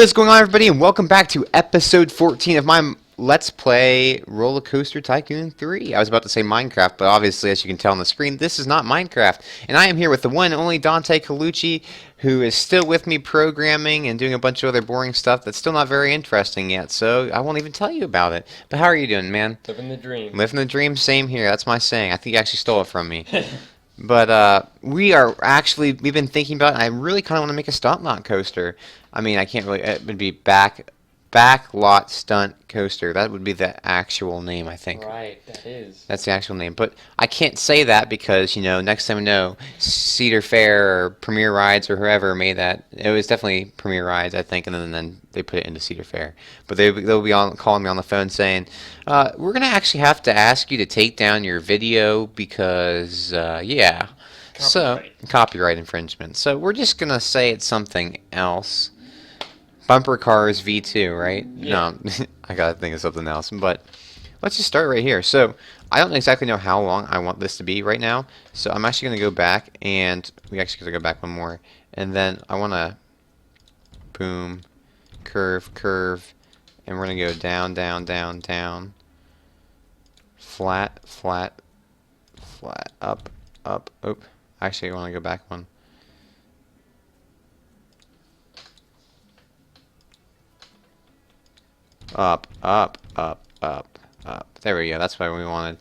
What is going on, everybody, and welcome back to episode 14 of my Let's Play Roller Coaster Tycoon 3. I was about to say Minecraft, but obviously, as you can tell on the screen, this is not Minecraft. And I am here with the one and only Dante Colucci, who is still with me programming and doing a bunch of other boring stuff that's still not very interesting yet, so I won't even tell you about it. But how are you doing, man? Living the dream. Living the dream, same here. That's my saying. I think you actually stole it from me. But we've been thinking about it, and I really kind of want to make a stunt lot coaster. I mean, I can't really, it would be back lot stunt coaster. That would be the actual name, I think. Right, that is. That's the actual name. But I can't say that because, you know, next time we know, Cedar Fair or Premier Rides or whoever made that, it was definitely Premier Rides, I think, and then they put it into Cedar Fair. But they'll be calling me on the phone saying, we're going to actually have to ask you to take down your video because, yeah. Copyright. So, copyright infringement. So we're just going to say it's something else. Bumper Cars V2, right? Yeah. No, I gotta think of something else. But let's just start right here. So I don't exactly know how long I want this to be right now. So I'm actually gonna go back, and we actually gotta go back one more, and then I wanna boom, curve, curve, and we're gonna go down, down, down, down, flat, flat, flat, up, up, oop. Actually, I wanna go back one. Up, up, up, up, up. There we go. That's what we wanted.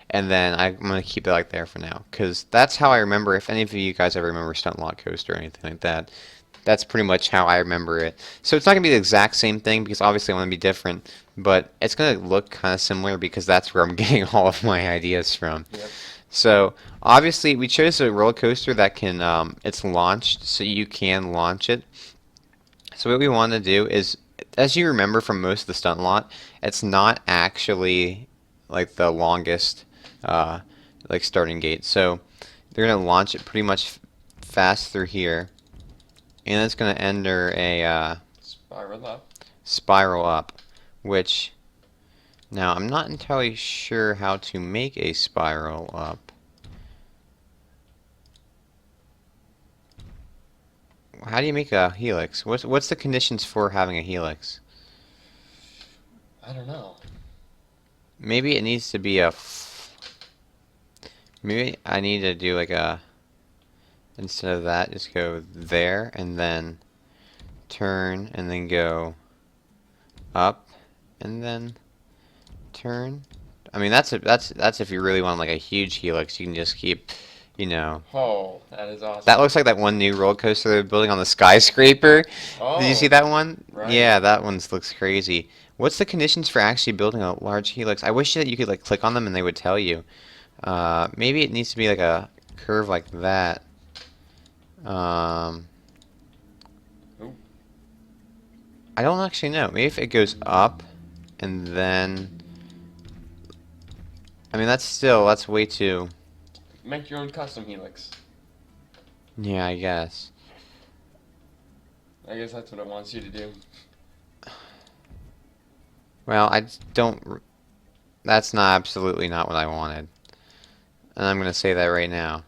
And then I'm going to keep it like there for now. Because that's how I remember, if any of you guys ever remember Stunt Lot Coaster or anything like that, that's pretty much how I remember it. So it's not going to be the exact same thing, because obviously I want to be different. But it's going to look kind of similar, because that's where I'm getting all of my ideas from. Yep. So obviously we chose a roller coaster that can, it's launched, so you can launch it. So what we want to do is, as you remember from most of the stunt lot, it's not actually like the longest like starting gate. So they're gonna launch it pretty much fast through here, and it's gonna enter a spiral up, which now I'm not entirely sure how to make a spiral up. How do you make a helix? What's the conditions for having a helix? I don't know. Maybe it needs to be maybe I need to do like a, instead of that, just go there and then turn and then go up and then turn. I mean, that's if you really want like a huge helix. You can just keep, you know. Oh, that is awesome. That looks like that one new roller coaster they're building on the skyscraper. Oh, did you see that one? right. Yeah, that one looks crazy. What's the conditions for actually building a large helix? I wish that you could like click on them and they would tell you. Maybe it needs to be like a curve like that. I don't actually know. Maybe if it goes up and then, I mean, that's way too. Make your own custom helix. Yeah, I guess. I guess that's what it wants you to do. Well, I don't. That's not absolutely not what I wanted, and I'm gonna say that right now.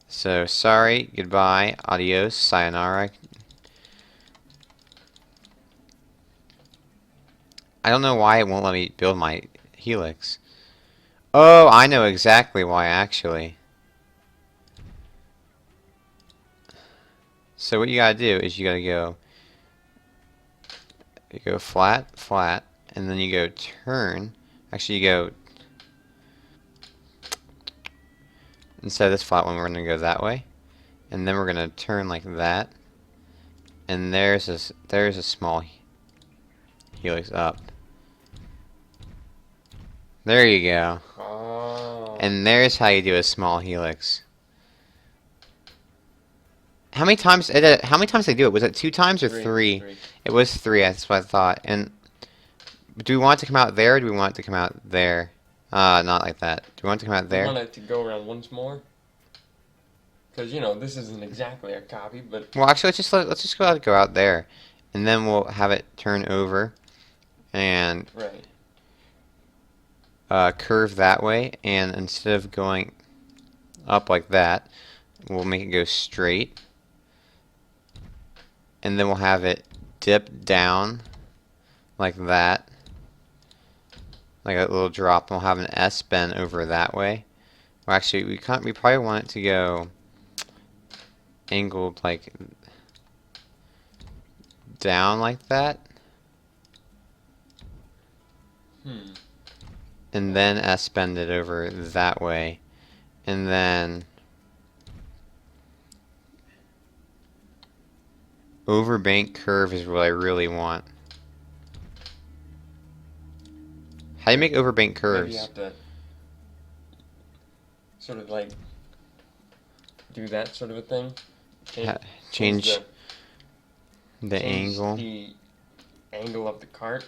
So sorry, goodbye, adios, sayonara. I don't know why it won't let me build my helix. Oh, I know exactly why, actually. So what you gotta do is you gotta go flat, flat, and then you go turn. Actually, you go, instead of this flat one, we're gonna go that way, and then we're gonna turn like that, and there's a small helix up. There you go. Oh. And there's how you do a small helix. How many times did they do it? Was it 2 times or 3? It was 3, that's what I thought. And do we want it to come out there, or do we want it to come out there? Not like that. Do we want it to come out there? I want it to go around once more. Because, you know, this isn't exactly a copy, but... Well, actually, let's just go out there. And then we'll have it turn over. And... Right. Curve that way, and instead of going up like that, we'll make it go straight, and then we'll have it dip down like that, like a little drop, and we'll have an S bend over that way. Well, actually, we probably want it to go angled like down like that, and then S bend it over that way, and then overbank curve is what I really want. How do you make overbank Maybe curves? you have to sort of like do that sort of a thing. Change the change angle. the angle of the cart.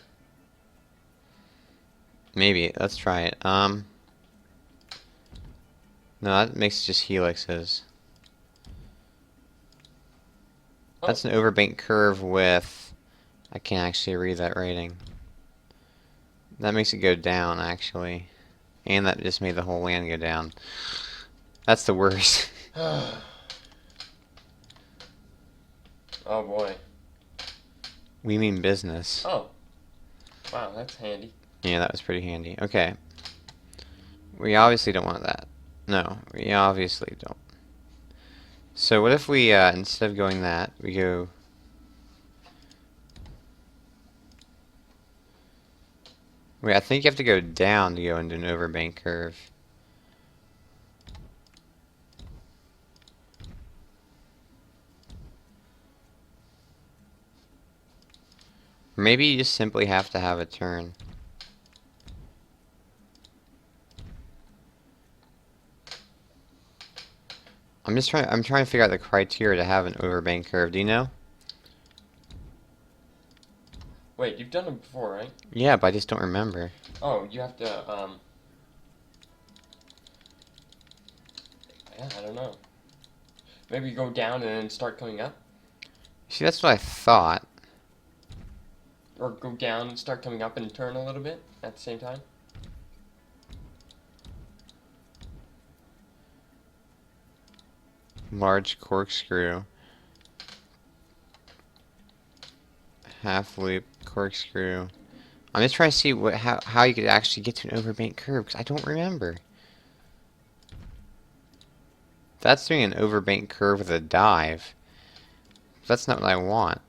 Maybe. Let's try it. No, that makes just helixes. Oh. That's an overbank curve with... I can't actually read that rating. That makes it go down, actually. And that just made the whole land go down. That's the worst. Oh boy. We mean business. Oh. Wow, that's handy. Yeah, that was pretty handy. Okay. We obviously don't want that. No, we obviously don't. So what if we, instead of going that, we go... Wait, I think you have to go down to go into an overbank curve. Or maybe you just simply have to have a turn. I'm trying to figure out the criteria to have an overbank curve. Do you know? Wait, you've done it before, right? Yeah, but I just don't remember. Oh, you have to, yeah, I don't know. Maybe go down and then start coming up? See, that's what I thought. Or go down and start coming up and turn a little bit at the same time? Large corkscrew. Half loop corkscrew. I'm just trying to see how you could actually get to an overbank curve, because I don't remember. That's doing an overbank curve with a dive. That's not what I want.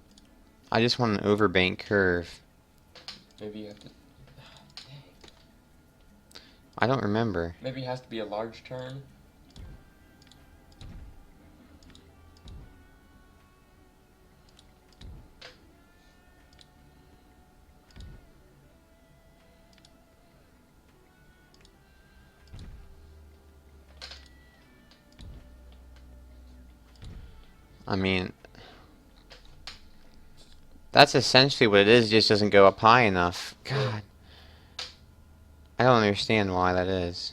I just want an overbank curve. Maybe you have to... I don't remember. Maybe it has to be a large turn? I mean, that's essentially what it is. It just doesn't go up high enough. God. I don't understand why that is.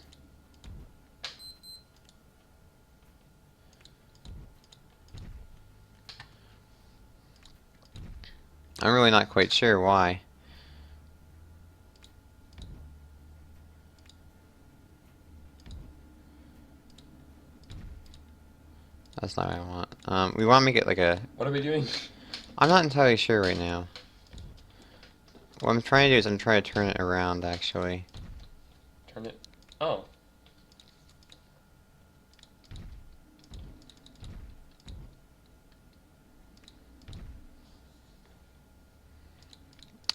I'm really not quite sure why. That's not what I want. We want to make it like a... What are we doing? I'm not entirely sure right now. What I'm trying to do is I'm trying to turn it around, actually. Turn it... Oh.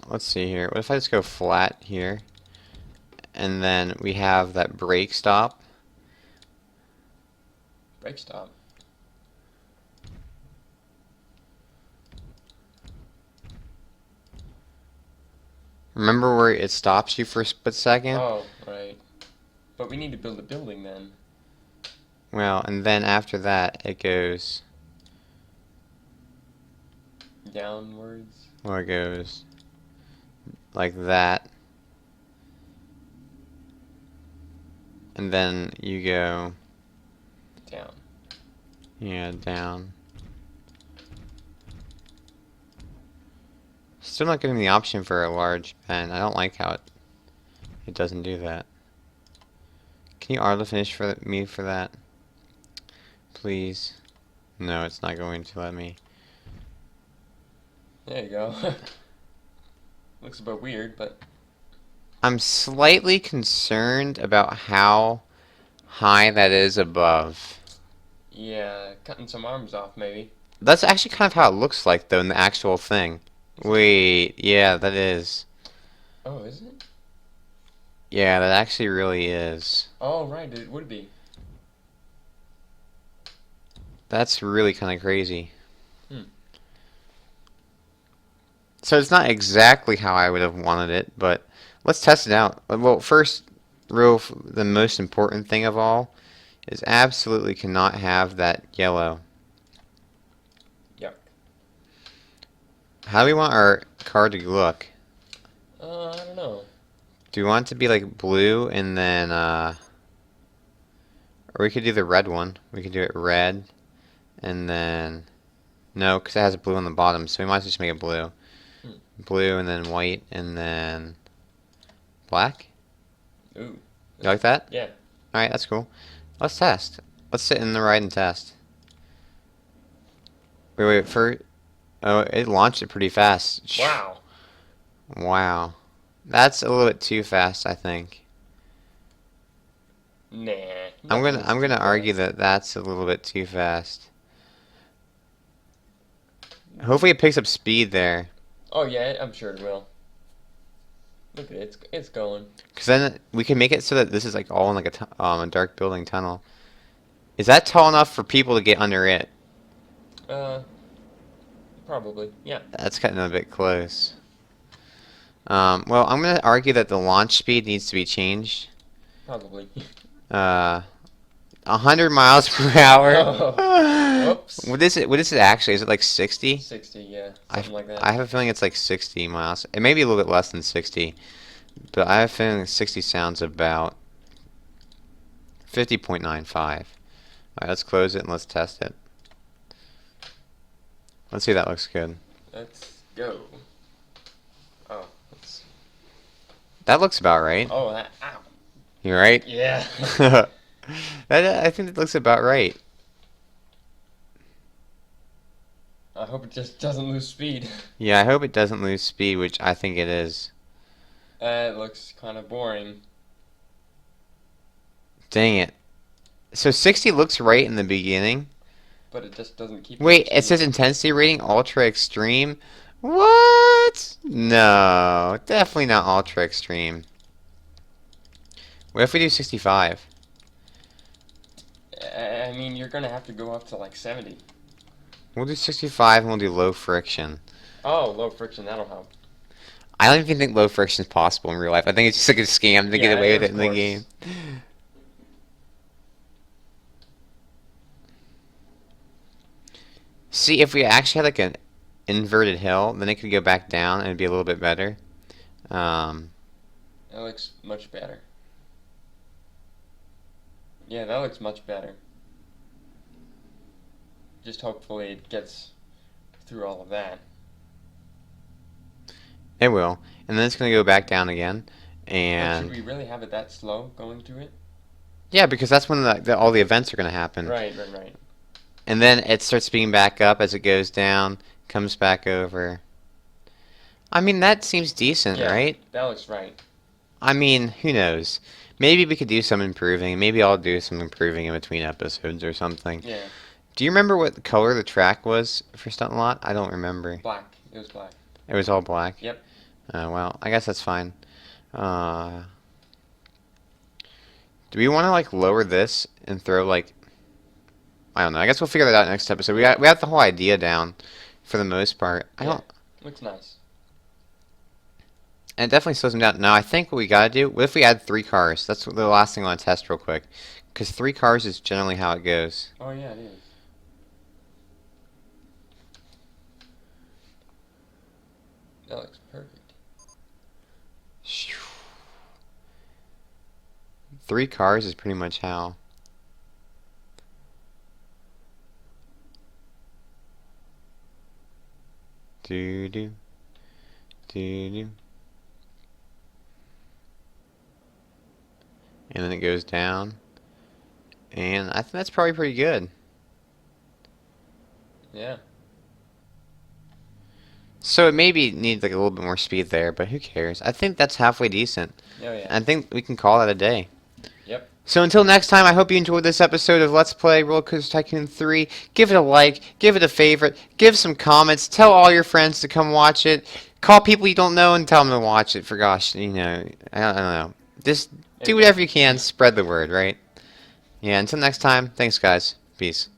Let's see here. What if I just go flat here? And then we have that brake stop. Brake stop. Remember where it stops you for a split second? Oh, right. But we need to build a building then. Well, and then after that, it goes... Downwards. Well, it goes... like that. And then you go... Down. yeah, down. Still not giving me the option for a large bend. I don't like how it doesn't do that. Can you auto finish for me for that? Please. No, it's not going to let me. There you go. Looks a bit weird, but I'm slightly concerned about how high that is above. yeah, cutting some arms off maybe. That's actually kind of how it looks like, though, in the actual thing. Is it? Wait, yeah, that is. Oh, is it? Yeah, that actually really is. Oh, right, it would be. That's really kind of crazy. Hmm. So it's not exactly how I would have wanted it, but let's test it out. Well, first, the most important thing of all is absolutely cannot have that yellow. Yuck. How do we want our card to look? I don't know. Do we want it to be like blue and then, or we could do the red one. We could do it red and then, no, because it has blue on the bottom, so we might as well just make it blue. Hmm. Blue and then white and then black. Ooh. You like that? Yeah. Alright, that's cool. Let's test. Let's sit in the ride and test. Wait, oh, it launched it pretty fast. Wow. Wow. That's a little bit too fast, I think. Nah. I'm Nothing's gonna too argue fast. that that's a little bit too fast. Hopefully it picks up speed there. Oh yeah, I'm sure it will. Look at it, it's going. Because then we can make it so that this is like all in like a dark building tunnel. Is that tall enough for people to get under it? Uh, Probably. Yeah. That's cutting a bit close. Well, I'm gonna argue that the launch speed needs to be changed. Probably. Uh, 100 miles per hour. Oh, whoops. What is it actually? Is it like 60? 60, yeah, I, something like that. I have a feeling it's like 60 miles. It may be a little bit less than 60, but I have a feeling 60 sounds about 50.95. Alright, let's close it and let's test it. Let's see if that looks good. Let's go. Oh, That looks about right. oh, that, ow. You right? Yeah. I think it looks about right. I hope it just doesn't lose speed. Yeah, I hope it doesn't lose speed, which I think it is. It looks kind of boring. Dang it. So 60 looks right in the beginning. But it just doesn't keep Wait, up it speed. says intensity rating ultra extreme. What? No, definitely not ultra extreme. What if we do 65? I mean, you're gonna have to go up to like 70. We'll do 65 and we'll do low friction. Oh, low friction, that'll help. I don't even think low friction is possible in real life. I think it's just like a scam to get away with it of in the course. game. See, if we actually had like an inverted hill, then it could go back down and it'd be a little bit better. Um, That looks much better. Yeah, that looks much better. Just hopefully it gets through all of that. it will. And then it's going to go back down again. But should And we really have it that slow going through it? yeah, because that's when all the events are going to happen. Right. And then it starts speeding back up as it goes down, comes back over. I mean, that seems decent, Yeah, right? that looks right. I mean, who knows? Maybe we could do some improving. Maybe I'll do some improving in between episodes or something. Yeah, Do you remember what the color the track was for Stunt Lot? I don't remember. black. It was black. It was all black. Yep. Well, I guess that's fine. Do we want to like lower this and throw like I don't know. I guess we'll figure that out next episode. We got the whole idea down for the most part. I Yeah. don't. Looks nice. And it definitely slows them down. Now I think what we gotta do. What if we add 3 cars? That's the last thing I want to test real quick. Because 3 cars is generally how it goes. Oh yeah, it is. That looks perfect. 3 cars is pretty much how. Do do do do. And then it goes down. And I think that's probably pretty good. Yeah. So it maybe needs like a little bit more speed there, but who cares? I think that's halfway decent. Oh yeah. I think we can call that a day. Yep. So until next time, I hope you enjoyed this episode of Let's Play Roller Coaster Tycoon 3. Give it a like, give it a favorite, give some comments, tell all your friends to come watch it. Call people you don't know and tell them to watch it. For gosh, I don't know. Just do Exactly. whatever you can, spread the word, right? Yeah, until next time, thanks guys. Peace.